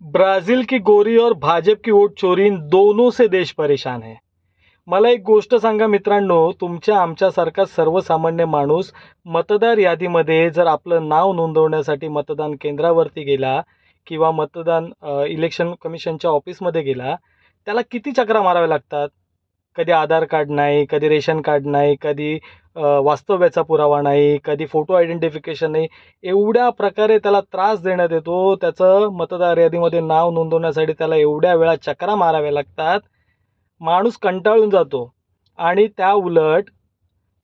Brazil की गोरी और भाजप की वोट चोरी इन दोनों से देश परेशान है. मला एक गोष्ट सांगा मित्रांनो, तुमच्या आमच्यासारखा सर्वसामान्य माणूस मतदार यादीमध्ये जर आपलं नाव नोंदवण्यासाठी मतदान केंद्रावरती गेला किंवा इलेक्शन कमिशनच्या ऑफिसमध्ये गेला, त्याला किती चकरा माराव्या लागतात? कधी आधार कार्ड नाही, कधी रेशन कार्ड नाही, कधी वास्तव्याचा पुरावा नाही, कधी फोटो आयडेंटिफिकेशन नाही. एवढ्या प्रकारे त्याला त्रास देण्यात येतो. त्याचं मतदार यादीमध्ये नाव नोंदवण्यासाठी त्याला एवढ्या वेळा चकरा माराव्या लागतात. माणूस कंटाळून जातो आणि त्या उलट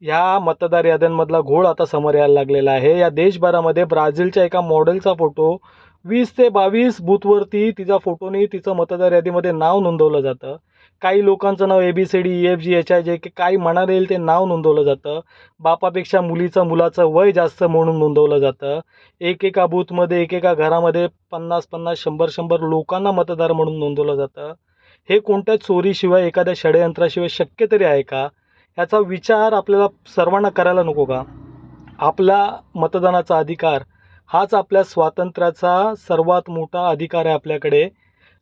ह्या मतदार याद्यांमधला घोळ आता समोर यायला लागलेला आहे. या देशभरामध्ये ब्राझीलच्या एका मॉडेलचा फोटो 20 ते 22 बूथवरती तिचा फोटोनी तिचं मतदार यादीमध्ये नाव नोंदवलं जातं. काही लोकांचं नाव ABCD EFG HI काही म्हणाले येईल ते नाव नोंदवलं जातं. बापापेक्षा मुलाचं वय जास्त म्हणून नोंदवलं जातं. एकेका बूथमध्ये एकेका घरामध्ये 50-50, 100-100 लोकांना मतदार म्हणून नोंदवलं जातं. हे कोणत्या चोरीशिवाय एखाद्या षडयंत्राशिवाय शक्य तरी आहे का? याचा विचार आपल्याला सर्वांना करायला नको का? आपला मतदानाचा अधिकार हाच आपल्या स्वातंत्र्याचा सर्वात मोठा अधिकार आहे आपल्याकडे.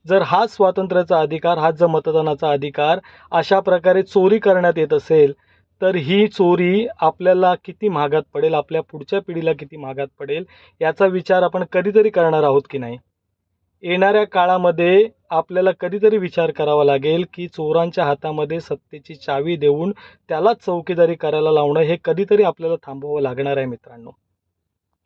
जर हाच स्वातंत्र्याचा अधिकार, हाच जर मतदानाचा अधिकार अशा प्रकारे चोरी करण्यात येत असेल, तर ही चोरी आपल्याला किती महागात पडेल, आपल्या पुढच्या पिढीला किती महागात पडेल, याचा विचार आपण कधीतरी करणार आहोत की नाही? येणाऱ्या काळामध्ये आपल्याला कधीतरी विचार करावा लागेल, की चोरांच्या हातामध्ये सत्तेची चावी देऊन त्यालाच चौकीदारी करायला लावणं हे कधीतरी आपल्याला थांबवावं लागणार आहे मित्रांनो.